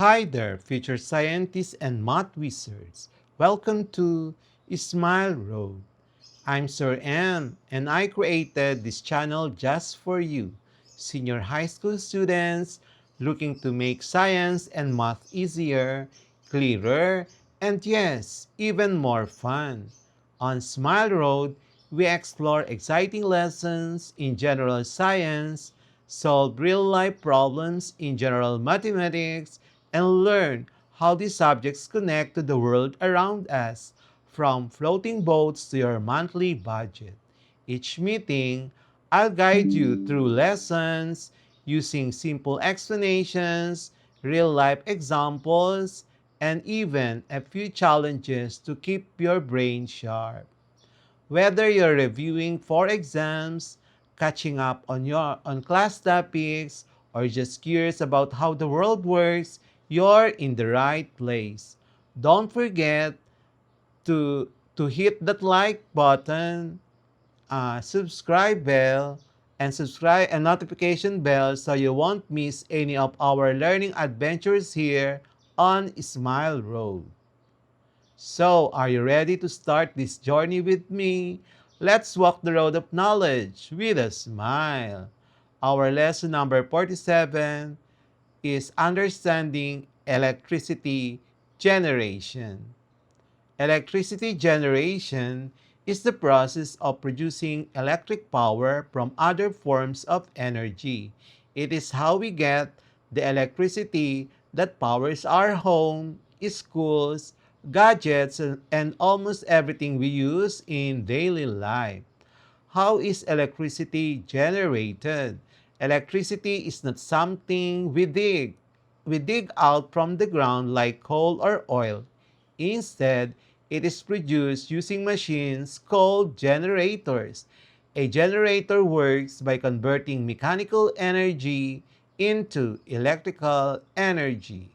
Hi there, future scientists and math wizards. Welcome to Smile Road. I'm Sir M, and I created this channel just for you, senior high school students looking to make science and math easier, clearer, and yes, even more fun. On Smile Road, we explore exciting lessons in general science, solve real life problems in general mathematics, and learn how these subjects connect to the world around us, from floating boats to your monthly budget. Each meeting, I'll guide you through lessons using simple explanations, real life examples, and even a few challenges to keep your brain sharp. Whether you're reviewing for exams, catching up on your on class topics, or just curious about how the world works, you're in the right place. Don't forget to hit that like button, subscribe bell, and subscribe and notification bell so you won't miss any of our learning adventures here on Smile Road. So, are you ready to start this journey with me? Let's walk the road of knowledge with a smile. Our lesson number 47 is Understanding Electricity Generation. Electricity generation is the process of producing electric power from other forms of energy. It is how we get the electricity that powers our home, schools, gadgets, and almost everything we use in daily life. How is electricity generated? Electricity is not something we dig out from the ground like coal or oil. Instead, it is produced using machines called generators. A generator works by converting mechanical energy into electrical energy.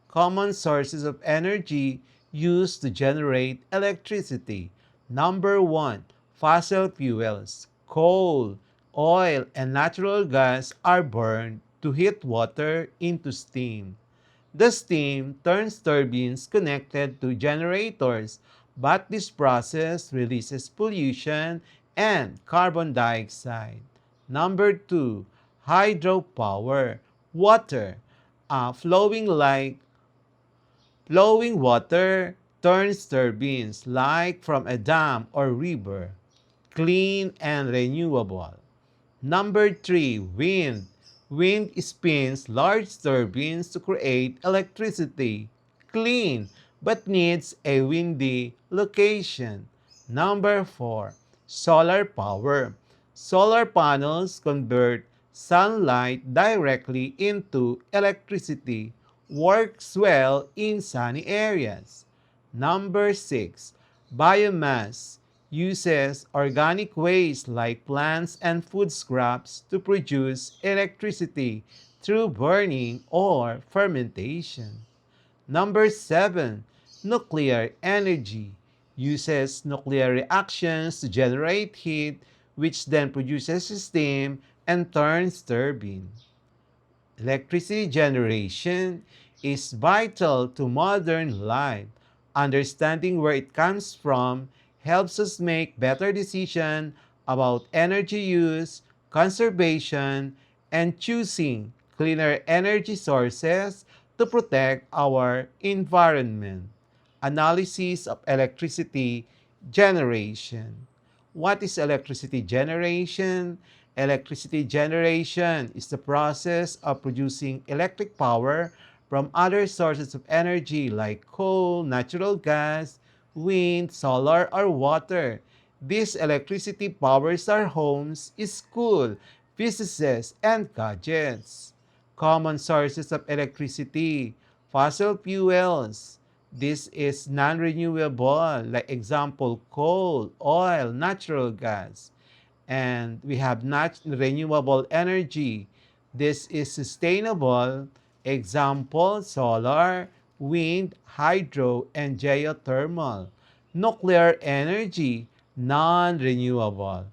Common sources of energy used to generate electricity. Number one, fossil fuels. Coal, oil, and natural gas are burned to heat water into steam. The steam turns turbines connected to generators, but this process releases pollution and carbon dioxide. Number two, hydropower. Water, flowing water turns turbines like from a dam or river, clean and renewable. Number three, wind. Wind spins large turbines to create electricity. Clean, but needs a windy location. Number four, solar power. Solar panels convert sunlight directly into electricity. Works well in sunny areas. Number six, biomass uses organic waste like plants and food scraps to produce electricity through burning or fermentation. Number 7, nuclear energy uses nuclear reactions to generate heat, which then produces steam and turns turbine. Electricity generation is vital to modern life. Understanding where it comes from helps us make better decisions about energy use, conservation, and choosing cleaner energy sources to protect our environment. Analysis of electricity generation. What is electricity generation? Electricity generation is the process of producing electric power from other sources of energy like coal, natural gas, wind, solar, or water. This electricity powers our homes, school, businesses, and gadgets. Common sources of electricity: fossil fuels. This is non-renewable, like example, coal, oil, natural gas. And we have not renewable energy. This is sustainable. Example, solar, wind, hydro, and geothermal. Nuclear energy, non-renewable.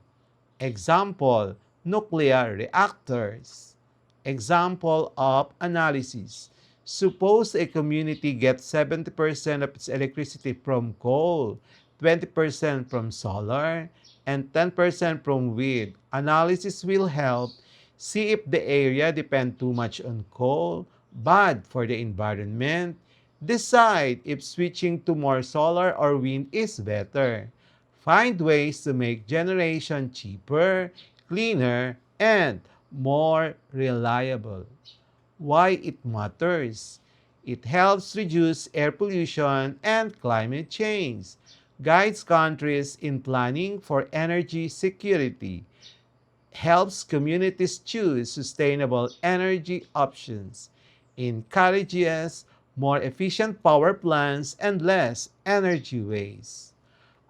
Example, nuclear reactors. Example of analysis: Suppose a community gets 70% of its electricity from coal, 20% from solar, and 10% from wind. Analysis will help see if the area depends too much on coal, bad for the environment. Decide if switching to more solar or wind is better. Find ways to make generation cheaper, cleaner, and more reliable. Why it matters? It helps reduce air pollution and climate change, guides countries in planning for energy security, helps communities choose sustainable energy options, encourages more efficient power plants and less energy waste.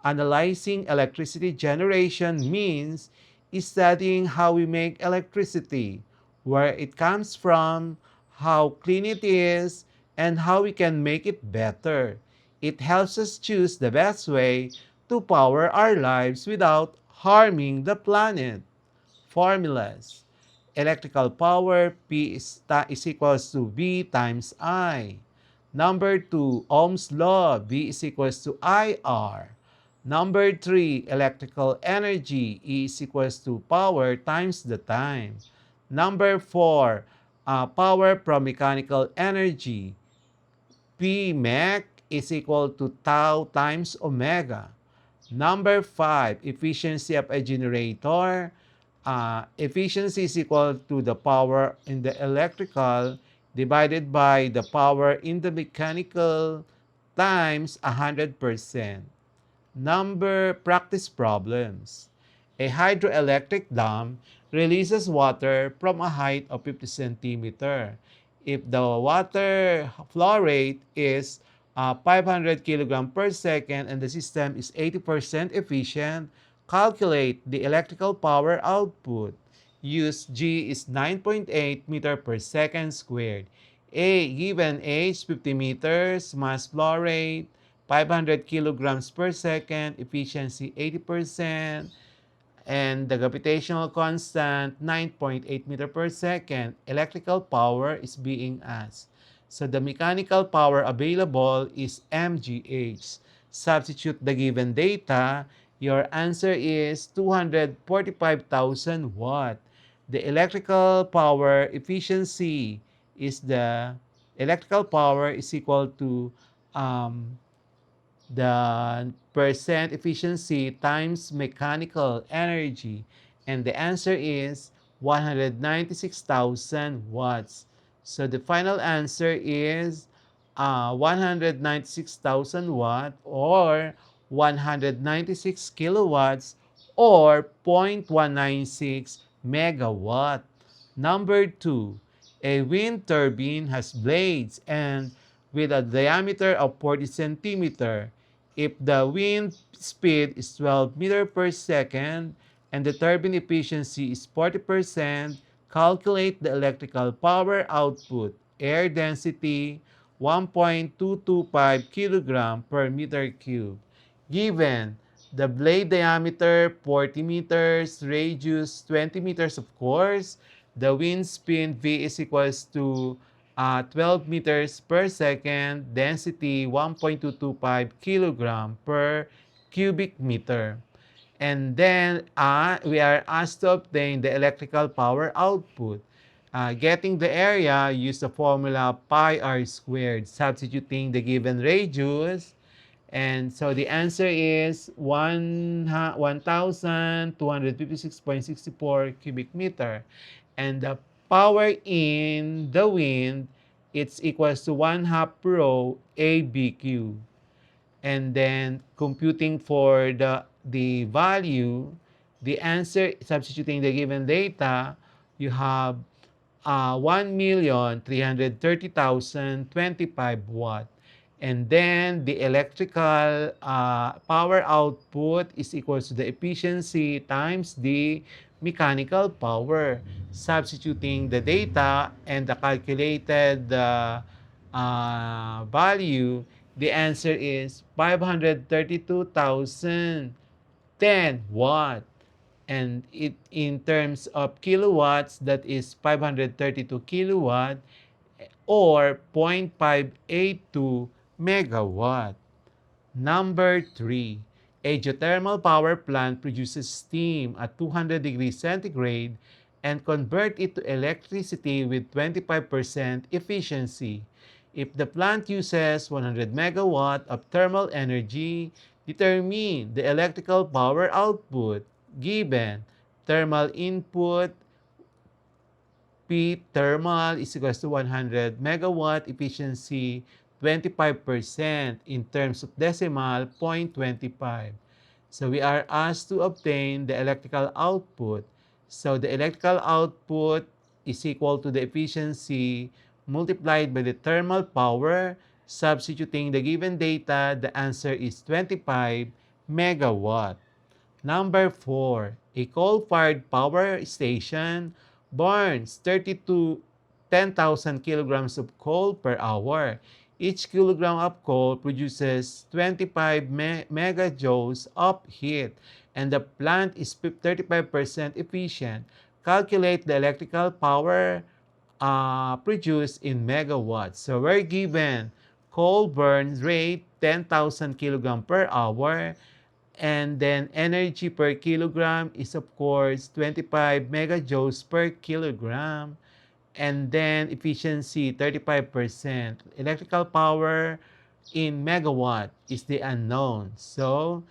Analyzing electricity generation means studying how we make electricity, where it comes from, how clean it is, and how we can make it better. It helps us choose the best way to power our lives without harming the planet. Formulas. Electrical power, P is equals to V times I. Number 2, Ohm's law, V is equals to IR. Number 3, electrical energy, E is equals to power times the time. Number 4, power from mechanical energy, P mech is equal to tau times omega. Number 5, efficiency of a generator. Efficiency is equal to the power in the electrical divided by the power in the mechanical times 100%. Number practice problems. A hydroelectric dam releases water from a height of 50 centimeter. If the water flow rate is 500 kilogram per second and the system is 80% efficient, calculate the electrical power output. Use G is 9.8 meter per second squared. A given age 50 meters, mass flow rate 500 kilograms per second, efficiency 80%, and the gravitational constant 9.8 meter per second. Electrical power is being asked. So the mechanical power available is mgh. Substitute the given data. Your answer is 245,000 watt. The electrical power efficiency is the electrical power is equal to the percent efficiency times mechanical energy. And the answer is 196,000 watts. So the final answer is 196,000 watt or 196 kilowatts or 0.196 megawatt. Number 2, a wind turbine has blades and with a diameter of 40 centimeter. If the wind speed is 12 meter per second and the turbine efficiency is 40%, calculate the electrical power output. Air density 1.225 kilogram per meter cube. Given the blade diameter 40 meters, radius 20 meters of course, the wind speed V is equals to 12 meters per second, density 1.225 kilogram per cubic meter. And then we are asked to obtain the electrical power output. Getting the area, use the formula pi r squared, substituting the given radius. And so the answer is 1,256.64 cubic meter. And the power in the wind, it's equals to 1 half rho ABQ. And then computing for the value, the answer, substituting the given data, you have 1,330,025 watt. And then the electrical power output is equal to the efficiency times the mechanical power. Substituting the data and the calculated value, the answer is 532,010 watt. And it in terms of kilowatts, that is 532 kilowatt or 0.582 megawatt. Number 3, a geothermal power plant produces steam at 200 degrees centigrade and convert it to electricity with 25% efficiency. If the plant uses 100 megawatt of thermal energy, determine the electrical power output given thermal input P thermal is equals to 100 megawatt efficiency 25% in terms of decimal 0.25. So we are asked to obtain the electrical output. So the electrical output is equal to the efficiency multiplied by the thermal power. Substituting the given data, the answer is 25 megawatt. Number 4, a coal-fired power station burns 30 to 10,000 kilograms of coal per hour. Each kilogram of coal produces 25 megajoules of heat, and the plant is 35% efficient. Calculate the electrical power produced in megawatts. So we're given coal burn rate 10,000 kilogram per hour, and then energy per kilogram is of course 25 megajoules per kilogram. And then efficiency 35%. Electrical power in megawatt is the unknown. So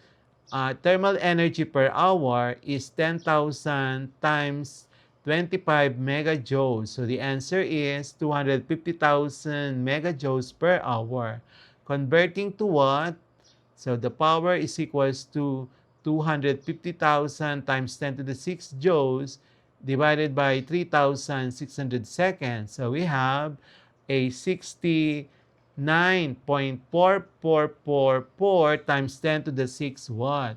thermal energy per hour is 10,000 times 25 megajoules. So the answer is 250,000 megajoules per hour. Converting to watt, so the power is equals to 250,000 times 10 to the 6 joules divided by 3,600 seconds. So we have a 69.4444 times 10 to the 6 watt.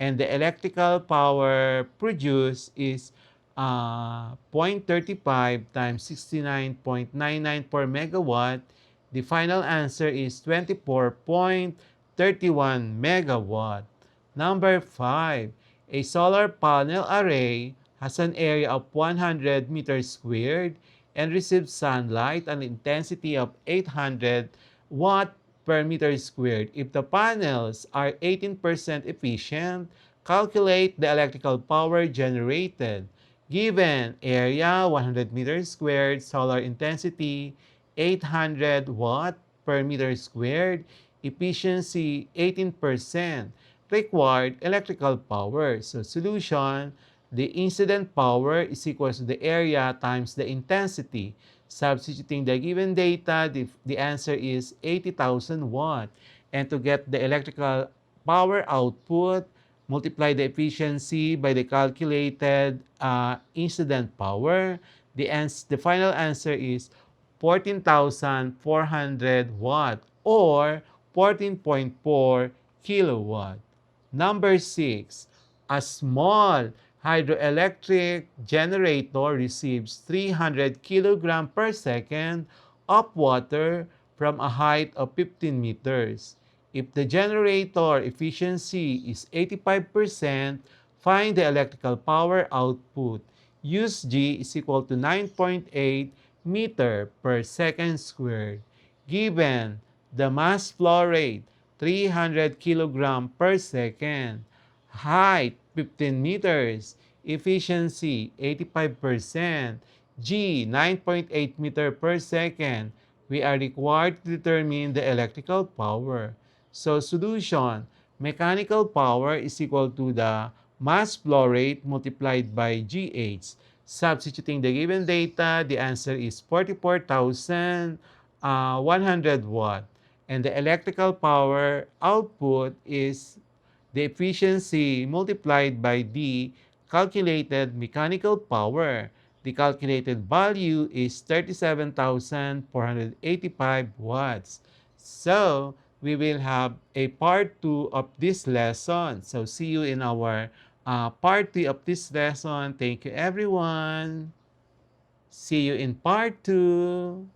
And the electrical power produced is 0.35 times 69.994 megawatt. The final answer is 24.31 megawatt. Number 5, a solar panel array has an area of 100 meters squared and receives sunlight at an intensity of 800 watt per meter squared. If the panels are 18% efficient, calculate the electrical power generated. Given area 100 meters squared, solar intensity 800 watt per meter squared, efficiency 18%, required electrical power. So solution, the incident power is equal to the area times the intensity. Substituting the given data, the answer is 80,000 watt. And to get the electrical power output, multiply the efficiency by the calculated incident power. The final answer is 14,400 watt or 14.4 kilowatt. Number 6, a small hydroelectric generator receives 300 kilogram per second of water from a height of 15 meters. If the generator efficiency is 85%, find the electrical power output. Use G is equal to 9.8 meter per second squared. Given the mass flow rate 300 kilogram per second, height 15 meters, efficiency 85%, G 9.8 meter per second, we are required to determine the electrical power. So solution, mechanical power is equal to the mass flow rate multiplied by GH. Substituting the given data, the answer is 44,100 watt. And the electrical power output is the efficiency multiplied by the calculated mechanical power. The calculated value is 37,485 watts. So, we will have a part 2 of this lesson. So, see you in our part 2 of this lesson. Thank you, everyone. See you in part 2.